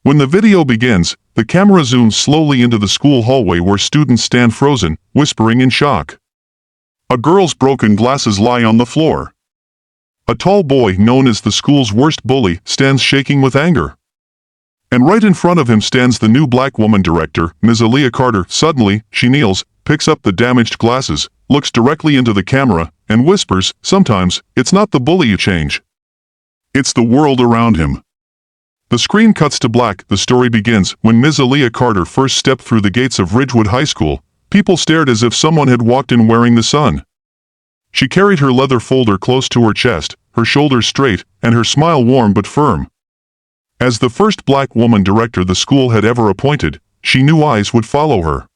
When the video begins, the camera zooms slowly into the school hallway where students stand frozen, whispering in shock. A girl's broken glasses lie on the floor. A tall boy, known as the school's worst bully, stands shaking with anger. And right in front of him stands the new black woman director, Ms. Aaliyah Carter. Suddenly, she kneels, picks up the damaged glasses, looks directly into the camera, and whispers, "Sometimes, it's not the bully you change. It's the world around him." The screen cuts to black. The story begins. When Ms. Aaliyah Carter first stepped through the gates of Ridgewood High School, people stared as if someone had walked in wearing the sun. She carried her leather folder close to her chest, her shoulders straight, and her smile warm but firm. As the first black woman director the school had ever appointed, she knew eyes would follow her.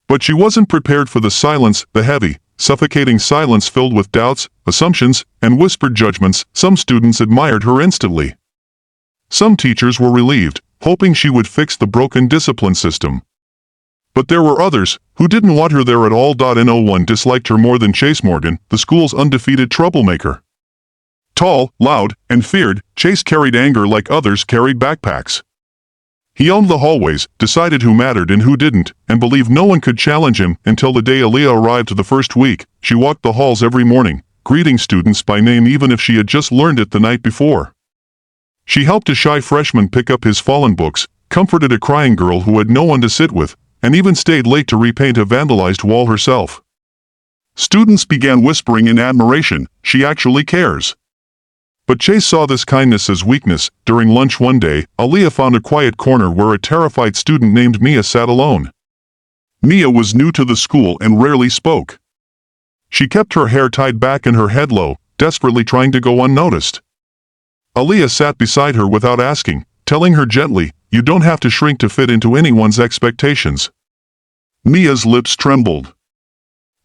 But she wasn't prepared for the silence, the heavy, suffocating silence filled with doubts, assumptions, and whispered judgments. Some students admired her instantly. Some teachers were relieved, hoping she would fix the broken discipline system. But there were others who didn't want her there at all. No one disliked her more than Chase Morgan, the school's undefeated troublemaker. Tall, loud, and feared, Chase carried anger like others carried backpacks. He owned the hallways, decided who mattered and who didn't, and believed no one could challenge him until the day Aaliyah arrived the first week. She walked the halls every morning, greeting students by name even if she had just learned it the night before. She helped a shy freshman pick up his fallen books, comforted a crying girl who had no one to sit with, and even stayed late to repaint a vandalized wall herself. Students began whispering in admiration, "She actually cares." But Chase saw this kindness as weakness. During lunch one day, Aaliyah found a quiet corner where a terrified student named Mia sat alone. Mia was new to the school and rarely spoke. She kept her hair tied back and her head low, desperately trying to go unnoticed. Aaliyah sat beside her without asking, telling her gently, "You don't have to shrink to fit into anyone's expectations." Mia's lips trembled.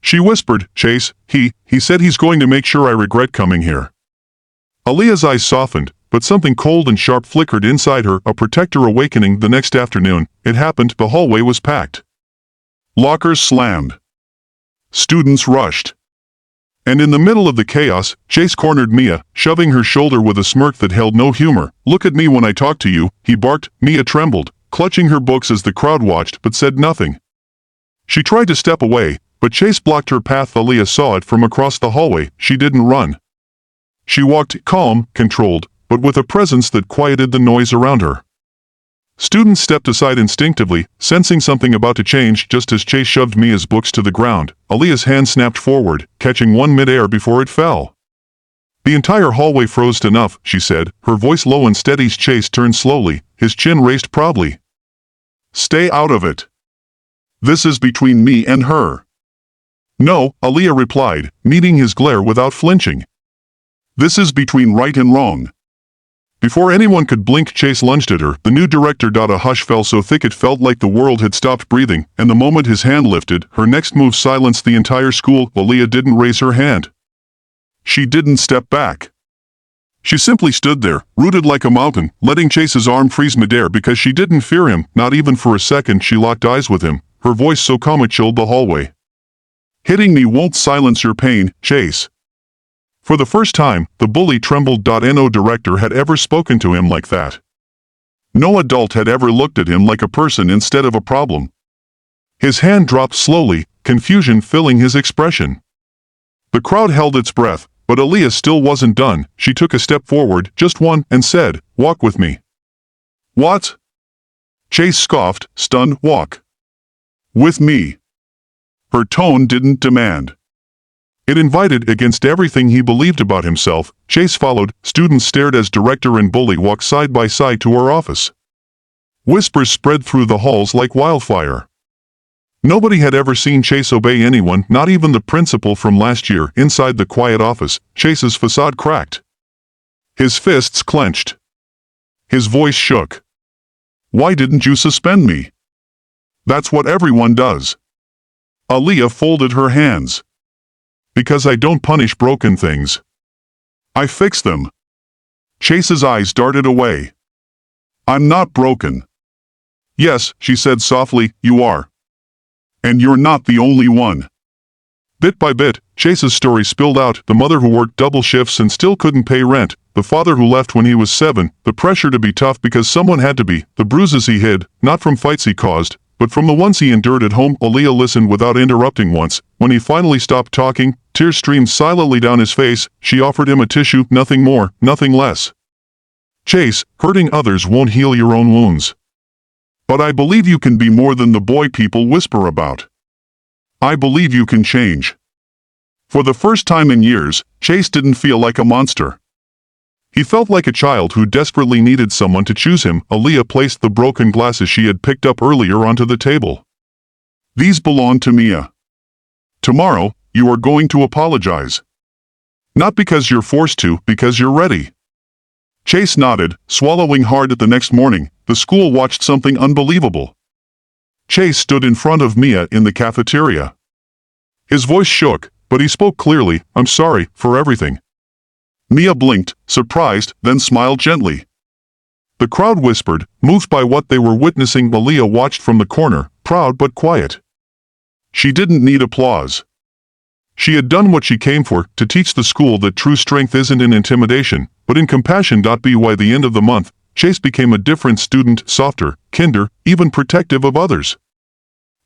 She whispered, "Chase, he said he's going to make sure I regret coming here." Aaliyah's eyes softened, but something cold and sharp flickered inside her, a protector awakening. The next afternoon, it happened. The hallway was packed. Lockers slammed. Students rushed. And in the middle of the chaos, Chase cornered Mia, shoving her shoulder with a smirk that held no humor. "Look at me when I talk to you," he barked. Mia trembled, clutching her books as the crowd watched but said nothing. She tried to step away, but Chase blocked her path. Aaliyah saw it from across the hallway. She didn't run. She walked, calm, controlled, but with a presence that quieted the noise around her. Students stepped aside instinctively, sensing something about to change. Just as Chase shoved Mia's books to the ground, Aaliyah's hand snapped forward, catching one mid-air before it fell. The entire hallway froze. "Enough," she said, her voice low and steady. Chase turned slowly, his chin raised proudly. "Stay out of it. This is between me and her." "No," Aaliyah replied, meeting his glare without flinching. "This is between right and wrong." Before anyone could blink, Chase lunged at her. The new director. A hush fell so thick it felt like the world had stopped breathing, and the moment his hand lifted, her next move silenced the entire school. Aaliyah didn't raise her hand. She didn't step back. She simply stood there, rooted like a mountain, letting Chase's arm freeze midair because she didn't fear him, not even for a second. She locked eyes with him, her voice so calm it chilled the hallway. "Hitting me won't silence your pain, Chase." For the first time, the bully trembled. No director had ever spoken to him like that. No adult had ever looked at him like a person instead of a problem. His hand dropped slowly, confusion filling his expression. The crowd held its breath, but Aaliyah still wasn't done. She took a step forward, just one, and said, "Walk with me." "What?" Chase scoffed, stunned. "Walk with me." Her tone didn't demand. It invited. Against everything he believed about himself, Chase followed. Students stared as director and bully walked side by side to her office. Whispers spread through the halls like wildfire. Nobody had ever seen Chase obey anyone, not even the principal from last year. Inside the quiet office, Chase's facade cracked. His fists clenched. His voice shook. "Why didn't you suspend me? That's what everyone does." Aaliyah folded her hands. "Because I don't punish broken things. I fix them." Chase's eyes darted away. "I'm not broken." "Yes," she said softly, "you are. And you're not the only one." Bit by bit, Chase's story spilled out. The mother who worked double shifts and still couldn't pay rent, the father who left when he was 7, the pressure to be tough because someone had to be, the bruises he hid, not from fights he caused, but from the ones he endured at home. Aaliyah listened without interrupting once. When he finally stopped talking, tears streamed silently down his face. She offered him a tissue, nothing more, nothing less. Chase, hurting others won't heal your own wounds. But I believe you can be more than the boy people whisper about. I believe you can change. For the first time in years, Chase didn't feel like a monster. He felt like a child who desperately needed someone to choose him. Aaliyah placed the broken glasses she had picked up earlier onto the table. These belong to Mia. Tomorrow, you are going to apologize. Not because you're forced to, because you're ready. Chase nodded, swallowing hard. The next morning, the school watched something unbelievable. Chase stood in front of Mia in the cafeteria. His voice shook, but he spoke clearly. I'm sorry for everything. Mia blinked, surprised, then smiled gently. The crowd whispered, moved by what they were witnessing. Aaliyah watched from the corner, proud but quiet. She didn't need applause. She had done what she came for, to teach the school that true strength isn't in intimidation, but in compassion. By the end of the month, Chase became a different student, softer, kinder, even protective of others.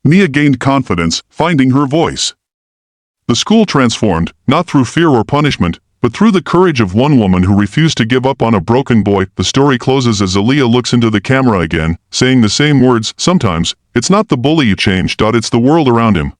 Mia gained confidence, finding her voice. The school transformed, not through fear or punishment, but through the courage of one woman who refused to give up on a broken boy. The story closes as Aaliyah looks into the camera again, saying the same words. Sometimes, it's not the bully you change. It's the world around him.